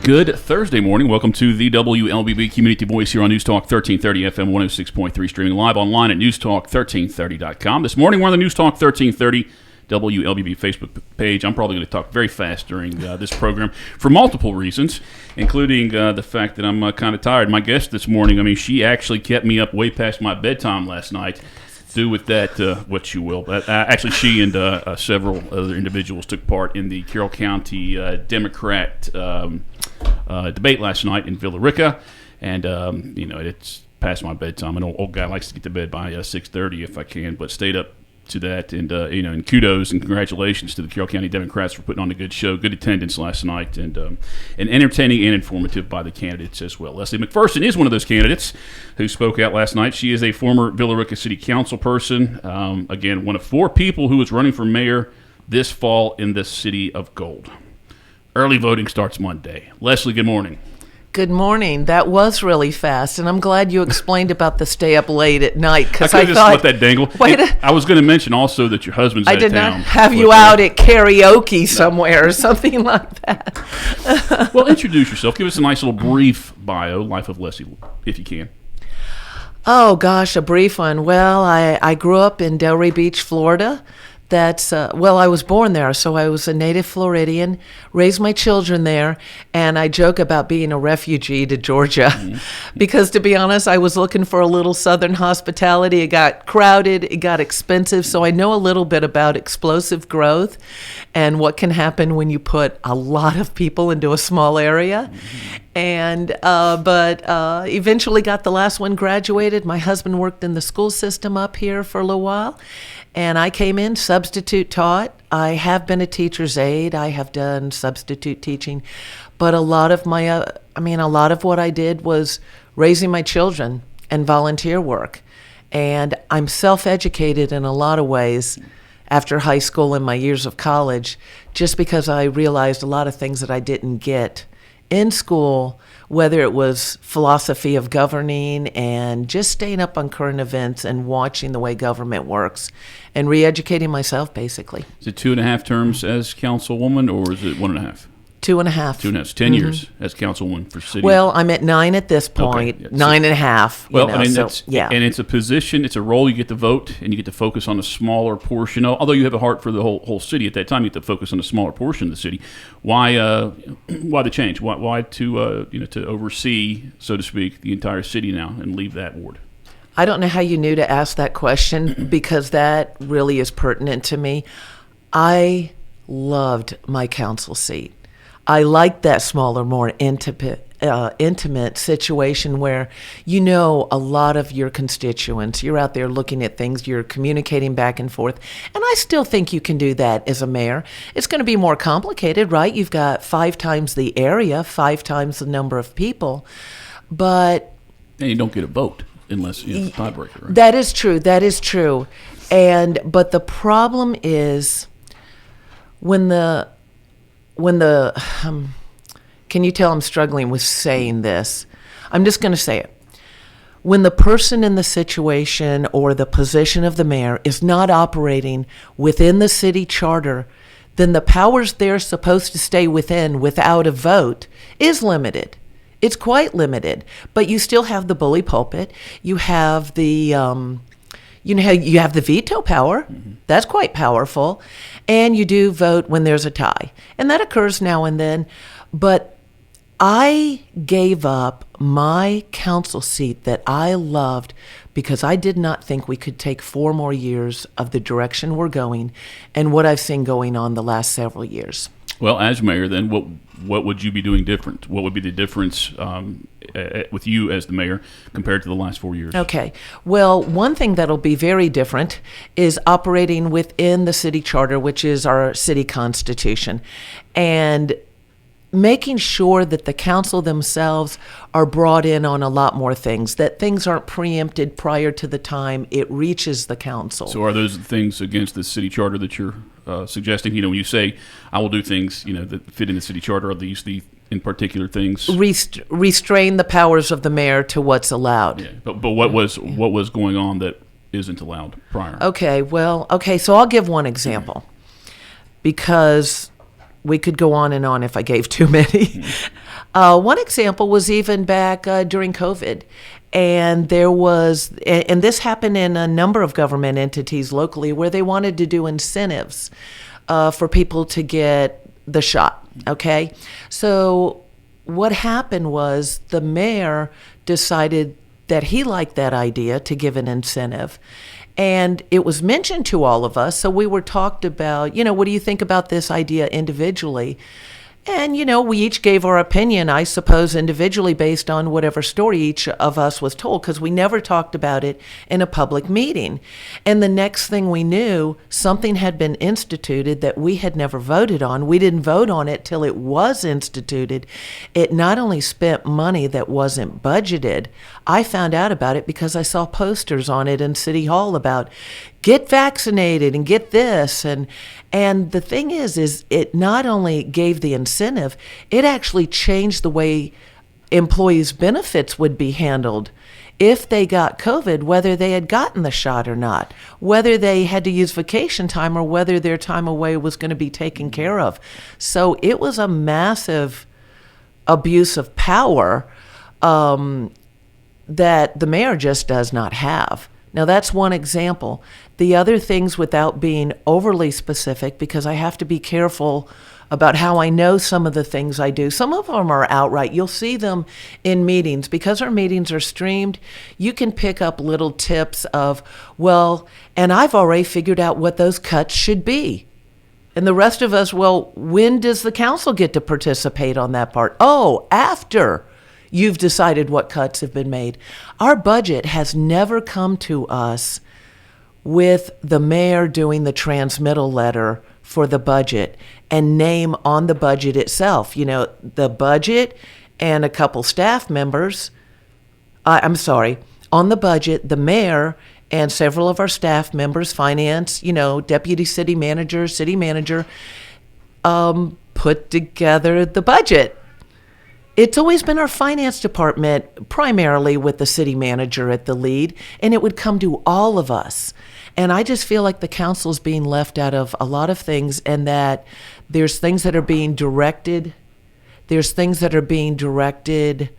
Good Thursday morning. Welcome to the WLBB Community Voice here on News Talk 1330 FM 106.3, streaming live online at newstalk1330.com. This morning we're on the News Talk 1330 WLBB Facebook page. I'm probably going to talk very fast during this program for multiple reasons, including the fact that I'm kind of tired. My guest this morning, she actually kept me up way past my bedtime last night. Do with that what you will. But actually, she and several other individuals took part in the Carroll County Democrat debate last night in Villa Rica, and it's past my bedtime. An old guy likes to get to bed by 6:30 if I can, but stayed up to that, and and kudos and congratulations to the Carroll County Democrats for putting on a good show, good attendance last night, and entertaining and informative by the candidates as well. Leslie McPherson is one of those candidates who spoke out last night. She is a former Villa Rica City Council person, again, one of 4 people who is running for mayor this fall in the City of Gold. Early voting starts Monday. Leslie, good morning. Good morning. That was really fast, and I'm glad you explained about the stay up late at night, because I just thought, let that dangle. I was going to mention also that your husband's out of town. I did not have you out at karaoke somewhere or something like that. Well, introduce yourself. Give us a nice little brief bio, life of Leslie, if you can. Oh, gosh, a brief one. Well, I grew up in Delray Beach, Florida. I was born there, so I was a native Floridian, raised my children there, and I joke about being a refugee to Georgia because, to be honest, I was looking for a little Southern hospitality. It got crowded, it got expensive, so I know a little bit about explosive growth and what can happen when you put a lot of people into a small area. And but eventually got the last one graduated. My husband worked in the school system up here for a little while, and I came in, substitute taught. I have been a teacher's aide. I have done substitute teaching, but a lot of what I did was raising my children and volunteer work. And I'm self-educated in a lot of ways after high school and my years of college, just because I realized a lot of things that I didn't get in school, whether it was philosophy of governing and just staying up on current events and watching the way government works and re-educating myself, basically. Is it 2.5 terms as councilwoman, or is it 1.5? 2.5. 2.5. 10 years as councilwoman for city. Well, I'm at 9 at this point. Okay. 9.5. Well, and it's a position, it's a role. You get to vote, and you get to focus on a smaller portion. Although you have a heart for the whole city at that time, you get to focus on a smaller portion of the city. Why the change? Why to oversee, so to speak, the entire city now and leave that ward? I don't know how you knew to ask that question because that really is pertinent to me. I loved my council seat. I like that smaller, more intimate situation where a lot of your constituents. You're out there looking at things, you're communicating back and forth. And I still think you can do that as a mayor. It's going to be more complicated, right? You've got 5 times the area, 5 times the number of people. But and you don't get a vote unless it's a tiebreaker, right? That is true. But the problem is when the can you tell I'm struggling with saying this? I'm just going to say it. When the person in the situation or the position of the mayor is not operating within the city charter, then the powers they're supposed to stay within without a vote is limited. It's quite limited, but you still have the bully pulpit. You have the you have the veto power. Mm-hmm. That's quite powerful. And you do vote when there's a tie. And that occurs now and then. But I gave up my council seat that I loved because I did not think we could take 4 more years of the direction we're going and what I've seen going on the last several years. Well, as mayor, then, what would you be doing different? What would be the difference with you as the mayor compared to the last 4 years? Okay. Well, one thing that'll be very different is operating within the city charter, which is our city constitution, and making sure that the council themselves are brought in on a lot more things, that things aren't preempted prior to the time it reaches the council. So are those things against the city charter that you're suggesting? When you say, I will do things, that fit in the city charter, are these the in particular things? Restrain the powers of the mayor to what's allowed. Yeah, but what was going on that isn't allowed prior? Okay, so I'll give one example because we could go on and on if I gave too many. One example was even back during COVID. And and this happened in a number of government entities locally where they wanted to do incentives for people to get the shot. Okay. So what happened was the mayor decided that he liked that idea to give an incentive. And it was mentioned to all of us. So we were talked about, what do you think about this idea individually? And, we each gave our opinion, I suppose, individually based on whatever story each of us was told, because we never talked about it in a public meeting. And the next thing we knew, something had been instituted that we had never voted on. We didn't vote on it till it was instituted. It not only spent money that wasn't budgeted, I found out about it because I saw posters on it in City Hall about get vaccinated and get this. And the thing is it not only gave the incentive, it actually changed the way employees' benefits would be handled if they got COVID, whether they had gotten the shot or not, whether they had to use vacation time or whether their time away was going to be taken care of. So it was a massive abuse of power that the mayor just does not have. Now, that's one example. The other things, without being overly specific, because I have to be careful about how I know some of the things I do. Some of them are outright. You'll see them in meetings. Because our meetings are streamed, you can pick up little tips of, well, and I've already figured out what those cuts should be. And the rest of us, well, when does the council get to participate on that part? Oh, after you've decided what cuts have been made. Our budget has never come to us with the mayor doing the transmittal letter for the budget and name on the budget itself. The budget and a couple staff members, on the budget, the mayor and several of our staff members, finance, deputy city manager, put together the budget. It's always been our finance department, primarily with the city manager at the lead, and it would come to all of us. And I just feel like the council's being left out of a lot of things, and that there's things that are being directed. There's things that are being directed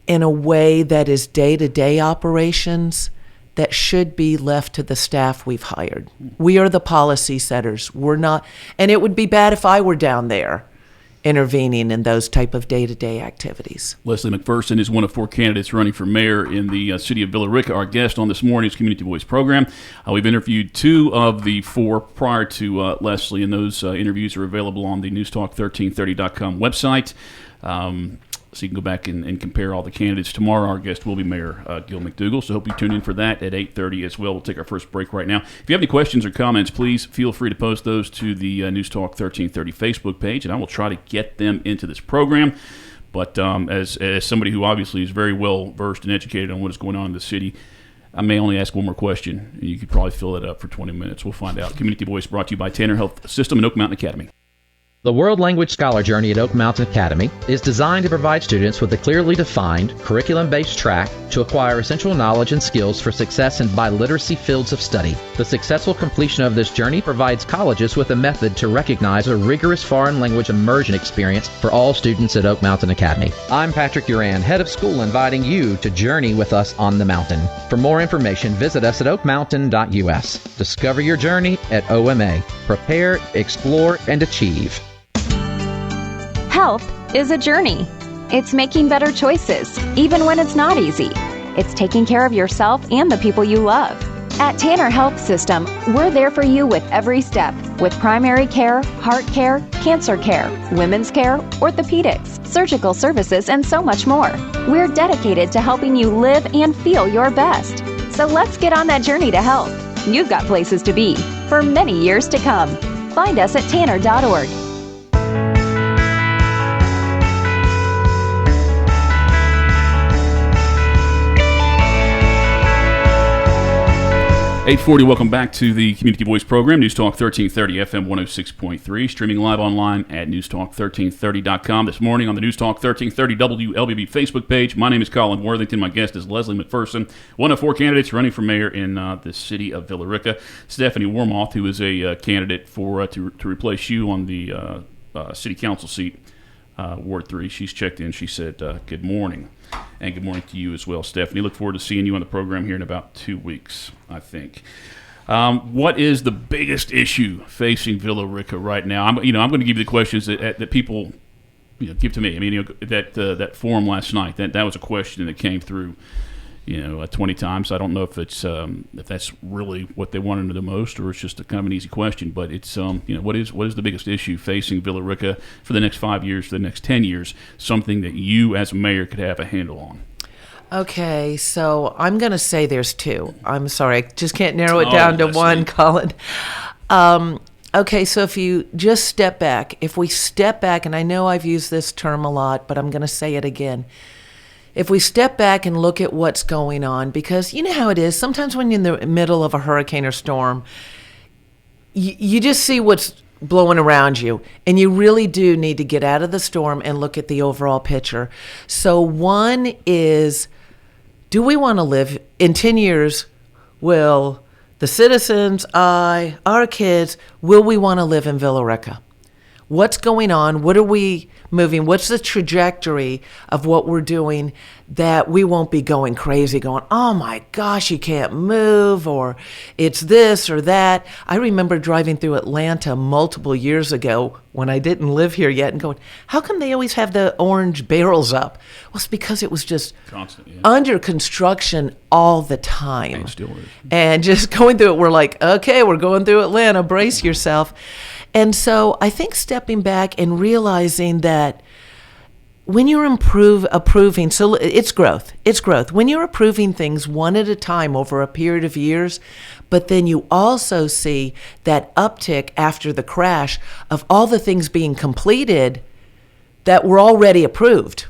in a way that is day-to-day operations that should be left to the staff we've hired. We are the policy setters. We're not, and it would be bad if I were down there intervening in those type of day-to-day activities. Leslie McPherson is one of 4 candidates running for mayor in the city of Villa Rica. Our guest on this morning's Community Voice program. We've interviewed 2 of the 4 prior to Leslie, and those interviews are available on the newstalk1330.com website. So you can go back and compare all the candidates. Tomorrow, our guest will be Mayor Gil McDougall, so hope you tune in for that at 8:30 as well. We'll take our first break right now. If you have any questions or comments, please feel free to post those to the News Talk 1330 Facebook page, and I will try to get them into this program. But as somebody who obviously is very well versed and educated on what is going on in the city, I may only ask one more question, and you could probably fill it up for 20 minutes. We'll find out. Community Voice brought to you by Tanner Health System and Oak Mountain Academy. The World Language Scholar Journey at Oak Mountain Academy is designed to provide students with a clearly defined, curriculum-based track to acquire essential knowledge and skills for success in biliteracy fields of study. The successful completion of this journey provides colleges with a method to recognize a rigorous foreign language immersion experience for all students at Oak Mountain Academy. I'm Patrick Duran, head of school, inviting you to journey with us on the mountain. For more information, visit us at oakmountain.us. Discover your journey at OMA. Prepare, explore, and achieve. Health is a journey. It's making better choices, even when it's not easy. It's taking care of yourself and the people you love. At Tanner Health System, we're there for you with every step, with primary care, heart care, cancer care, women's care, orthopedics, surgical services, and so much more. We're dedicated to helping you live and feel your best. So let's get on that journey to health. You've got places to be for many years to come. Find us at tanner.org. 840, welcome back to the Community Voice program, News Talk 1330 FM 106.3, streaming live online at newstalk1330.com. This morning on the News Talk 1330 WLBB Facebook page, my name is Colin Worthington. My guest is Leslie McPherson, one of 4 candidates running for mayor in the city of Villa Rica. Stephanie Warmoth, who is a candidate for to replace you on the city council seat, Ward 3. She's checked in. She said, good morning. And good morning to you as well, Stephanie. Look forward to seeing you on the program here in about 2 weeks, I think. What is the biggest issue facing Villa Rica right now? I'm going to give you the questions that people give to me. I mean, that forum last night, that was a question that came through 20 times. I don't know if that's really what they wanted to know the most, or it's just a kind of an easy question. But it's what is the biggest issue facing Villa Rica for the next 5 years, for the next 10 years? Something that you as a mayor could have a handle on. Okay, so I'm going to say there's two. I'm sorry, I just can't narrow it down to one, Colin. Okay, so if you just step back, if we step back, and I know I've used this term a lot, but I'm going to say it again. If we step back and look at what's going on, because you know how it is, sometimes when you're in the middle of a hurricane or storm, you just see what's blowing around you, and you really do need to get out of the storm and look at the overall picture. So one is, do we want to live in 10 years? Will the citizens, our kids, will we want to live in Villa Rica? What's going on? What are we moving? What's the trajectory of what we're doing that we won't be going crazy, going, oh my gosh, you can't move, or it's this or that. I remember driving through Atlanta multiple years ago when I didn't live here yet and going, how come they always have the orange barrels up? Well, it's because it was just constant, under construction all the time. And it still is. And just going through it, we're like, okay, we're going through Atlanta, brace yourself. And so I think stepping back and realizing that when you're approving, so it's growth. When you're approving things one at a time over a period of years, but then you also see that uptick after the crash of all the things being completed that were already approved.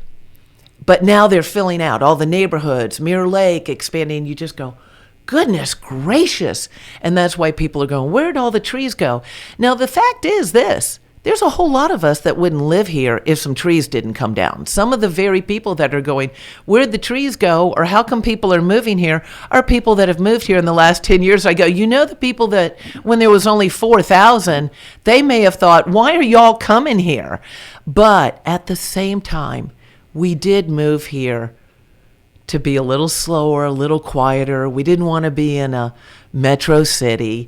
But now they're filling out all the neighborhoods, Mirror Lake expanding, you just go, goodness gracious. And that's why people are going, where'd all the trees go? Now, the fact is this. There's a whole lot of us that wouldn't live here if some trees didn't come down. Some of the very people that are going, where'd the trees go, or how come people are moving here, are people that have moved here in the last 10 years. I go, the people that when there was only 4,000, they may have thought, why are y'all coming here? But at the same time, we did move here to be a little slower, a little quieter. We didn't want to be in a metro city.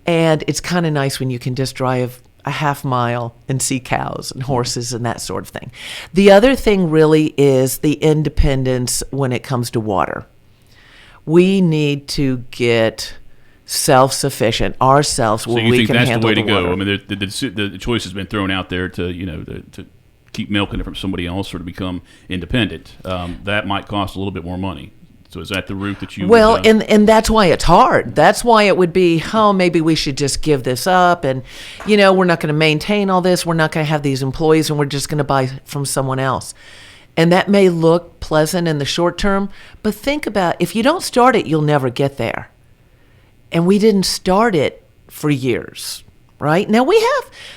And it's kind of nice when you can just drive a half mile and see cows and horses and that sort of thing. The other thing really is the independence when it comes to water. We need to get self-sufficient ourselves where we can handle the water. So you think that's the way to go? I mean, the choice has been thrown out there to keep milking it from somebody else or to become independent. That might cost a little bit more money. So is that the route that you would, and that's why it's hard. That's why it would be, maybe we should just give this up, and we're not going to maintain all this. We're not going to have these employees, and we're just going to buy from someone else. And that may look pleasant in the short term, but think about, if you don't start it, you'll never get there. And we didn't start it for years, right? Now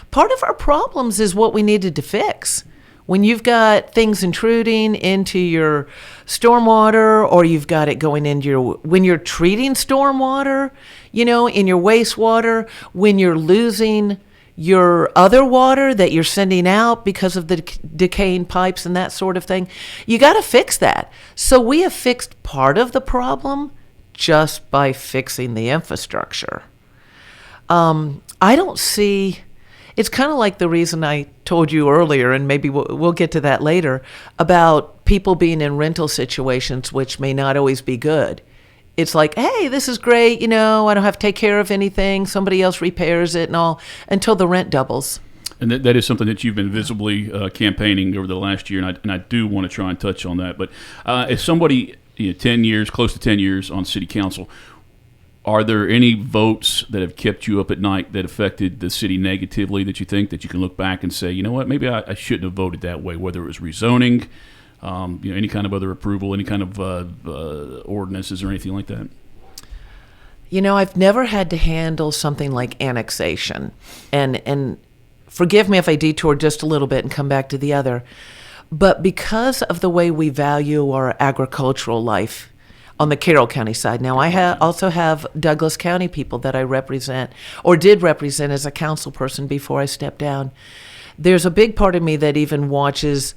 part of our problems is what we needed to fix. When you've got things intruding into your stormwater, or you've got it going into when you're treating stormwater, in your wastewater, when you're losing your other water that you're sending out because of the decaying pipes and that sort of thing, you got to fix that. So we have fixed part of the problem just by fixing the infrastructure. I don't see... It's kind of like the reason I told you earlier, and maybe we'll get to that later, about people being in rental situations which may not always be good. It's like, hey, this is great, I don't have to take care of anything, somebody else repairs it and all, until the rent doubles. And that is something that you've been visibly campaigning over the last year, and I do want to try and touch on that. But as somebody 10 years, close to 10 years on city council, are there any votes that have kept you up at night that affected the city negatively that you think that you can look back and say, you know what, maybe I shouldn't have voted that way, whether it was rezoning, any kind of other approval, any kind of ordinances or anything like that? I've never had to handle something like annexation. And forgive me if I detour just a little bit and come back to the other. But because of the way we value our agricultural life, on the Carroll County side. Now, I also have Douglas County people that I represent, or did represent as a council person before I stepped down. there's a big part of me that even watches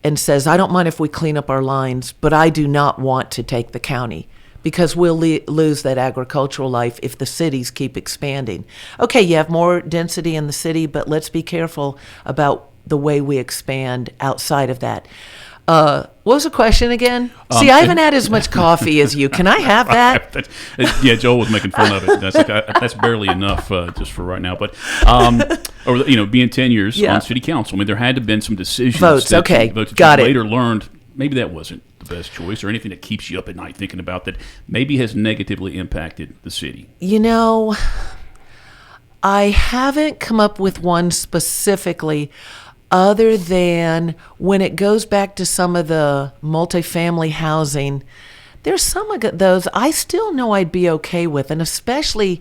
and says, I don't mind if we clean up our lines, but I do not want to take the county, because we'll lose that agricultural life if the cities keep expanding. Okay, you have more density in the city, but let's be careful about the way we expand outside of that. What was the question again? See, I haven't had as much coffee as you. Can I have that? Yeah, Joel was making fun of it. That's like, that's barely enough just for right now. But being 10 years on city council, I mean, there had to have been some decisions. Votes, okay, got it. Later learned maybe that wasn't the best choice, or anything that keeps you up at night thinking about that maybe has negatively impacted the city. I haven't come up with one specifically, other than when it goes back to some of the multifamily housing. There's some of those I still know I'd be okay with, and especially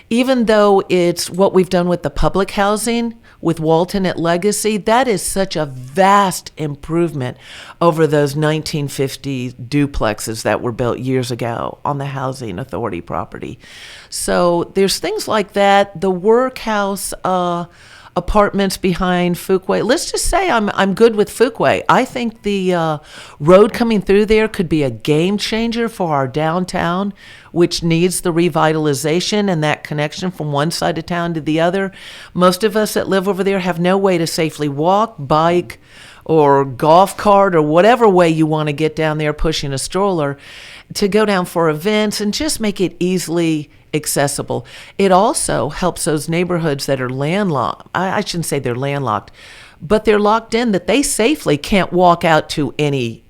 even though it's what we've done with the public housing with Walton at Legacy, that is such a vast improvement over those 1950 duplexes that were built years ago on the Housing Authority property. So there's things like that. The workhouse apartments behind Fuquay. Let's just say I'm good with Fuquay. I think the road coming through there could be a game changer for our downtown, which needs the revitalization and that connection from one side of town to the other. Most of us that live over there have no way to safely walk, bike, or golf cart, or whatever way you want to get down there pushing a stroller, to go down for events and just make it easily accessible. It also helps those neighborhoods that are landlocked. I shouldn't say they're landlocked, but they're locked in, that they safely can't walk out to any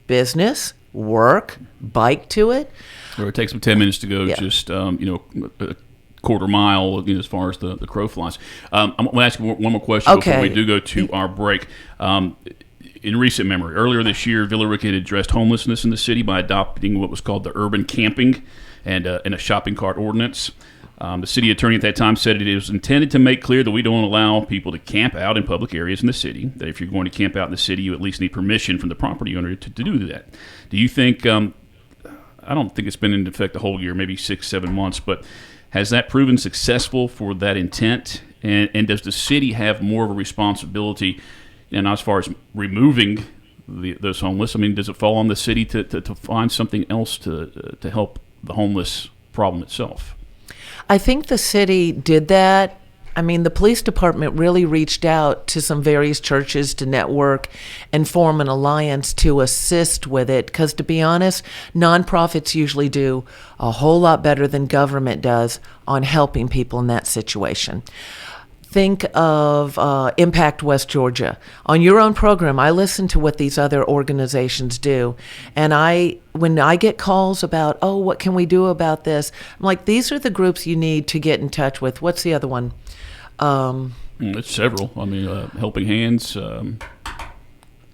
business, work, bike to it. Or it takes them 10 minutes to go just, a quarter mile, as far as the crow flies. I'm going to ask you one more question before we do go to our break. In recent memory, earlier this year, Villa Rica had addressed homelessness in the city by adopting what was called the urban camping and a shopping cart ordinance. The city attorney at that time said it was intended to make clear that we don't allow people to camp out in public areas in the city, that if you're going to camp out in the city, you at least need permission from the property owner to do that. Do you think, I don't think it's been in effect the whole year, maybe 6-7 months, but has that proven successful for that intent? And does the city have more of a responsibility, and as far as removing those homeless? I mean, does it fall on the city to find something else to help the homeless problem itself? I think the city did that. I mean, the police department really reached out to some various churches to network and form an alliance to assist with it, because to be honest, nonprofits usually do a whole lot better than government does on helping people in that situation. Think of Impact West Georgia. On your own program, I listen to what these other organizations do. And when I get calls about, what can we do about this? I'm like, these are the groups you need to get in touch with. What's the other one? It's several. I mean, Helping Hands,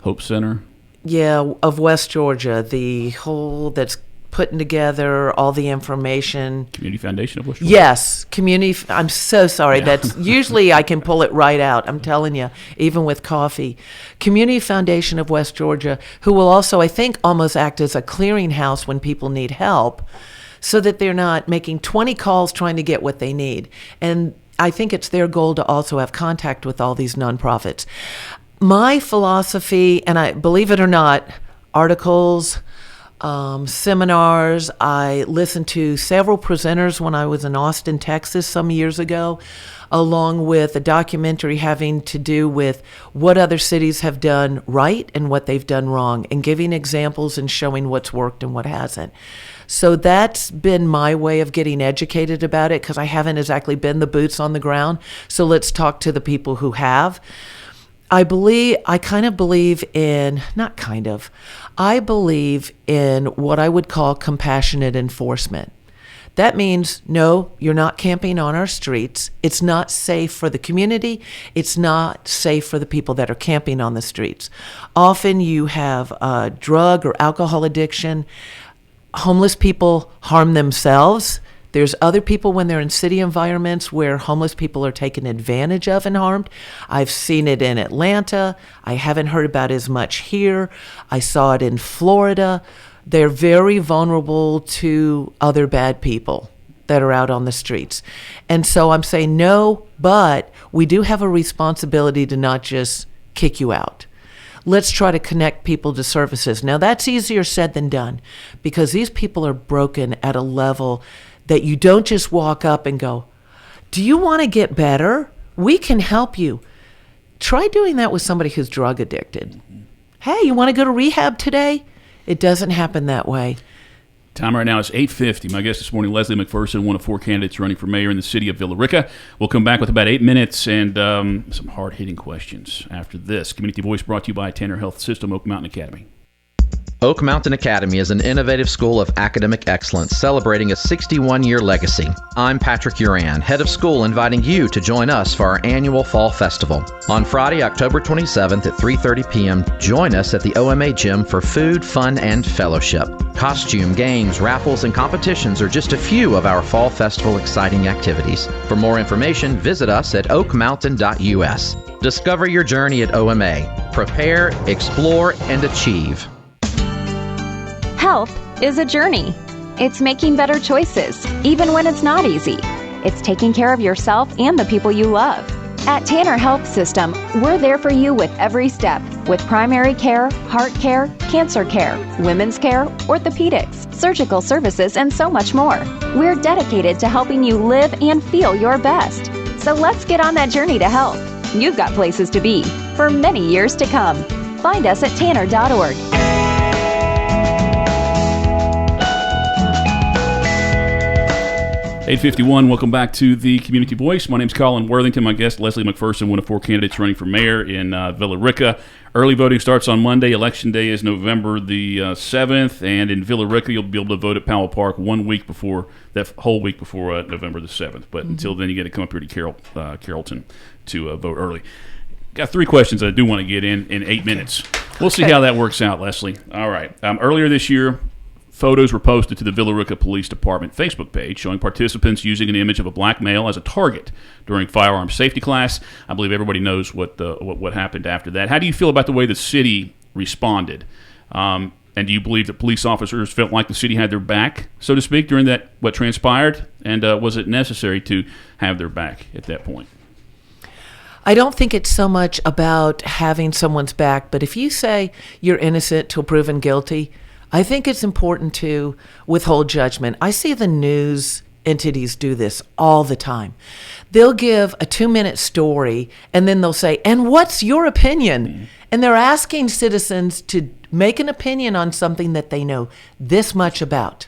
Hope Center. Yeah, of West Georgia, the whole that's putting together all the information. Community Foundation of West Georgia. Yes, community. I'm so sorry. That's usually I can pull it right out. I'm telling you, even with coffee. Community Foundation of West Georgia, who will also, I think, almost act as a clearinghouse when people need help, so that they're not making 20 calls trying to get what they need. And I think it's their goal to also have contact with all these nonprofits. My philosophy, and I believe it or not, articles, seminars. I listened to several presenters when I was in Austin, Texas some years ago, along with a documentary having to do with what other cities have done right and what they've done wrong, and giving examples and showing what's worked and what hasn't. So that's been my way of getting educated about it, because I haven't exactly been the boots on the ground. So let's talk to the people who have. I believe in what I would call compassionate enforcement. That means, no, you're not camping on our streets. It's not safe for the community. It's not safe for the people that are camping on the streets. Often you have drug or alcohol addiction. Homeless people harm themselves. There's other people when they're in city environments where homeless people are taken advantage of and harmed. I've seen it in Atlanta. I haven't heard about it as much here. I saw it in Florida. They're very vulnerable to other bad people. that are out on the streets. And so I'm saying no, but we do have a responsibility to not just kick you out. Let's try to connect people to services. Now, that's easier said than done because these people are broken at a level that you don't just walk up and go, do you want to get better? We can help you. Try doing that with somebody who's drug addicted. Hey, you want to go to rehab today? It doesn't happen that way. Time right now is 8:50. My guest this morning, Leslie McPherson, one of 4 candidates running for mayor in the city of Villa Rica. We'll come back with about 8 minutes and some hard-hitting questions after this. Community Voice brought to you by Tanner Health System, Oak Mountain Academy. Oak Mountain Academy is an innovative school of academic excellence celebrating a 61-year legacy. I'm Patrick Uran, head of school, inviting you to join us for our annual Fall Festival. On Friday, October 27th at 3:30 p.m., join us at the OMA Gym for food, fun, and fellowship. Costume, games, raffles, and competitions are just a few of our Fall Festival exciting activities. For more information, visit us at oakmountain.us. Discover your journey at OMA. Prepare, explore, and achieve. Health is a journey. It's making better choices, even when it's not easy. It's taking care of yourself and the people you love. At Tanner Health System, we're there for you with every step, with primary care, heart care, cancer care, women's care, orthopedics, surgical services, and so much more. We're dedicated to helping you live and feel your best. So let's get on that journey to health. You've got places to be for many years to come. Find us at tanner.org. 8:51. Welcome back to the Community Voice. My name's Colin Worthington. My guest, Leslie McPherson, one of 4 candidates running for mayor in Villa Rica. Early voting starts on Monday. Election day is November the 7th. And in Villa Rica, you'll be able to vote at Powell Park 1 week before, that whole week before November the 7th. But until then, you got to come up here to Carrollton to vote early. Got 3 questions I do want to get in 8 minutes. We'll see how that works out, Leslie. All right. Earlier this year, photos were posted to the Villa Rica Police Department Facebook page showing participants using an image of a black male as a target during firearm safety class. I believe everybody knows what happened after that. How do you feel about the way the city responded? And do you believe that police officers felt like the city had their back, so to speak, during what transpired? And was it necessary to have their back at that point? I don't think it's so much about having someone's back, but if you say you're innocent till proven guilty, I think it's important to withhold judgment. I see the news entities do this all the time. They'll give a 2-minute story and then they'll say, and what's your opinion? And they're asking citizens to make an opinion on something that they know this much about.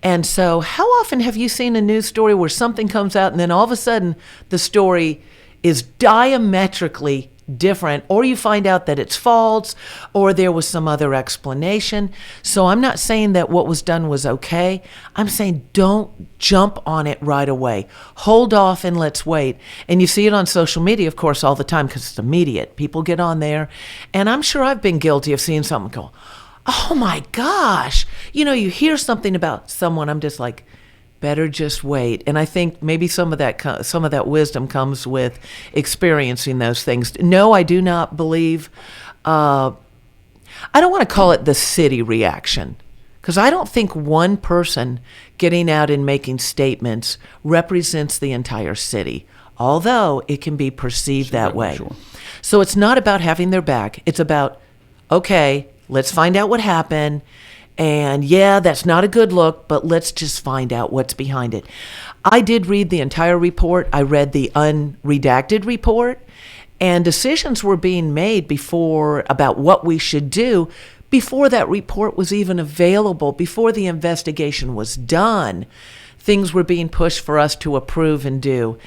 And so how often have you seen a news story where something comes out and then all of a sudden the story is diametrically different, or you find out that it's false, or there was some other explanation? So I'm not saying that what was done was okay. I'm saying don't jump on it right away. Hold off and let's wait. And you see it on social media, of course, all the time because it's immediate. People get on there, and I'm sure I've been guilty of seeing something go, oh my gosh. You hear something about someone, I'm just like, better just wait. And I think maybe some of that wisdom comes with experiencing those things. No, I do not believe, I don't want to call it the city reaction, because I don't think one person getting out and making statements represents the entire city, although it can be perceived that way. Sure. So it's not about having their back. It's about, okay, let's find out what happened. And yeah, that's not a good look, but let's just find out what's behind it. I did read the entire report. I read the unredacted report, and decisions were being made about what we should do before that report was even available, before the investigation was done. Things were being pushed for us to approve and do.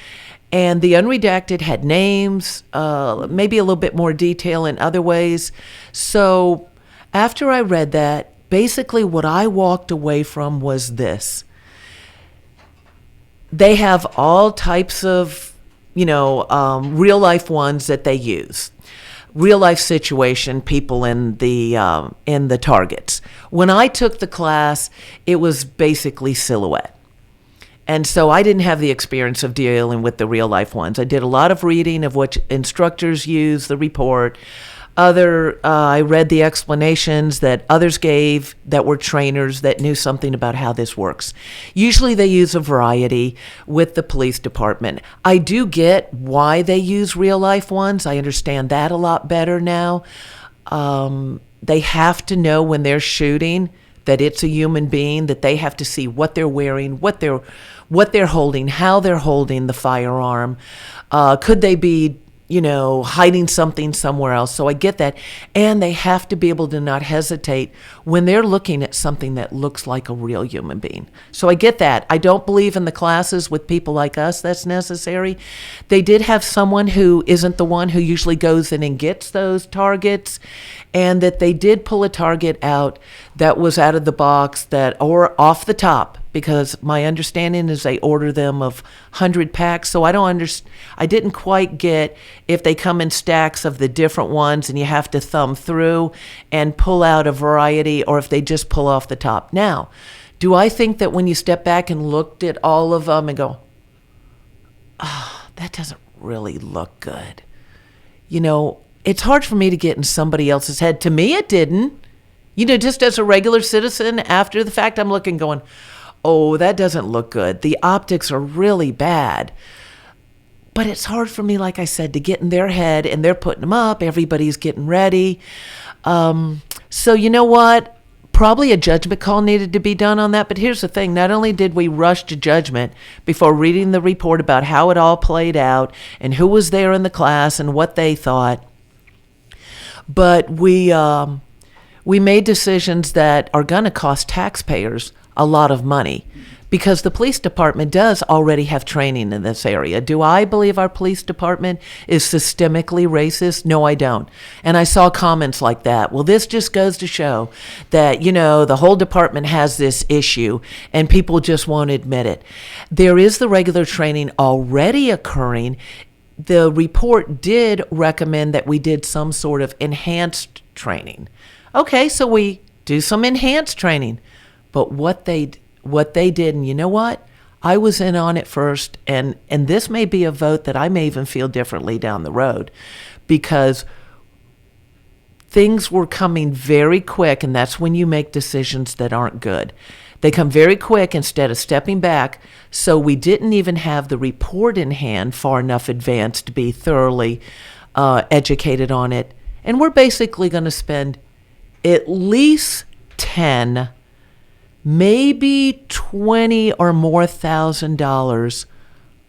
And the unredacted had names, maybe a little bit more detail in other ways. So after I read that, basically what I walked away from was this. They have all types of, real life ones that they use. Real life situation, people in the targets. When I took the class, it was basically silhouette. And so I didn't have the experience of dealing with the real life ones. I did a lot of reading of what instructors use, the report. I read the explanations that others gave that were trainers that knew something about how this works. Usually they use a variety with the police department. I do get why they use real life ones. I understand that a lot better now. They have to know when they're shooting that it's a human being, that they have to see what they're wearing, what they're holding, how they're holding the firearm. Could they be hiding something somewhere else? So I get that. And they have to be able to not hesitate when they're looking at something that looks like a real human being. So I get that. I don't believe in the classes with people like us that's necessary. They did have someone who isn't the one who usually goes in and gets those targets, and that they did pull a target out that was out of the box or off the top, because my understanding is they order them of 100 packs. So I didn't quite get if they come in stacks of the different ones and you have to thumb through and pull out a variety, or if they just pull off the top. Now, do I think that when you step back and looked at all of them and go, that doesn't really look good? It's hard for me to get in somebody else's head. To me, it didn't. Just as a regular citizen, after the fact, I'm looking going, oh, that doesn't look good. The optics are really bad. But it's hard for me, like I said, to get in their head, and they're putting them up. Everybody's getting ready. So you know what? Probably a judgment call needed to be done on that. But here's the thing. Not only did we rush to judgment before reading the report about how it all played out and who was there in the class and what they thought, but we made decisions that are going to cost taxpayers a lot of money, because the police department does already have training in this area. Do I believe our police department is systemically racist? No, I don't. And I saw comments like that. Well, this just goes to show that, the whole department has this issue and people just won't admit it. There is the regular training already occurring. The report did recommend that we did some sort of enhanced training. Okay, so we do some enhanced training. But what they did, and you know what? I was in on it first, and this may be a vote that I may even feel differently down the road, because things were coming very quick, and that's when you make decisions that aren't good. They come very quick instead of stepping back, so we didn't even have the report in hand far enough advanced to be thoroughly educated on it. And we're basically going to spend at least 10, maybe 20 or more $1,000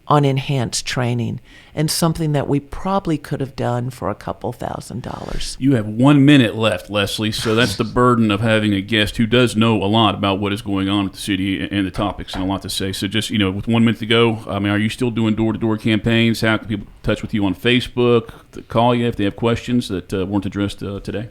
on enhanced training, and something that we probably could have done for a couple $1,000. You have 1 minute left, Leslie, so that's the burden of having a guest who does know a lot about what is going on at the city and the topics, and a lot to say. So just, with 1 minute to go, are you still doing door-to-door campaigns? How can people get in touch with you on Facebook, call you if they have questions that weren't addressed today?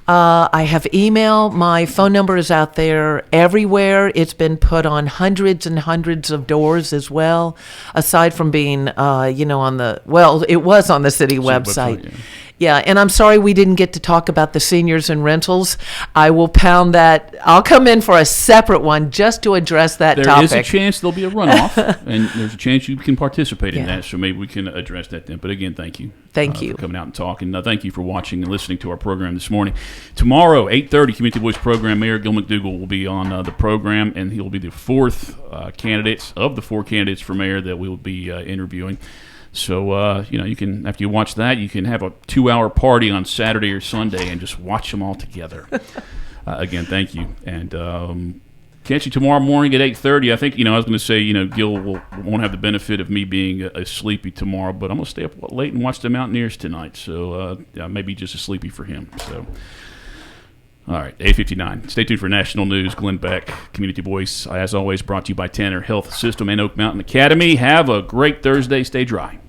I have email. My phone number is out there everywhere. It's been put on hundreds and hundreds of doors as well, aside from being, it was on the city website. Yeah, and I'm sorry we didn't get to talk about the seniors and rentals. I will pound that. I'll come in for a separate one just to address that topic. There is a chance there'll be a runoff, and there's a chance you can participate in that, so maybe we can address that then. But again, thank you. Thank you for coming out and talking. Thank you for watching and listening to our program this morning. Tomorrow, 8:30, Community Voice program, Mayor Gil McDougall will be on the program, and he'll be the fourth candidates of the four candidates for mayor that we will be interviewing. So, you can, after you watch that, you can have a 2-hour party on Saturday or Sunday and just watch them all together. Again, thank you. And catch you tomorrow morning at 8:30. I think, I was going to say, Gil won't have the benefit of me being sleepy tomorrow, but I'm going to stay up late and watch the Mountaineers tonight. So, maybe just as sleepy for him. So, all right, 8:59. Stay tuned for national news. Glenn Beck, Community Voice, as always, brought to you by Tanner Health System and Oak Mountain Academy. Have a great Thursday. Stay dry.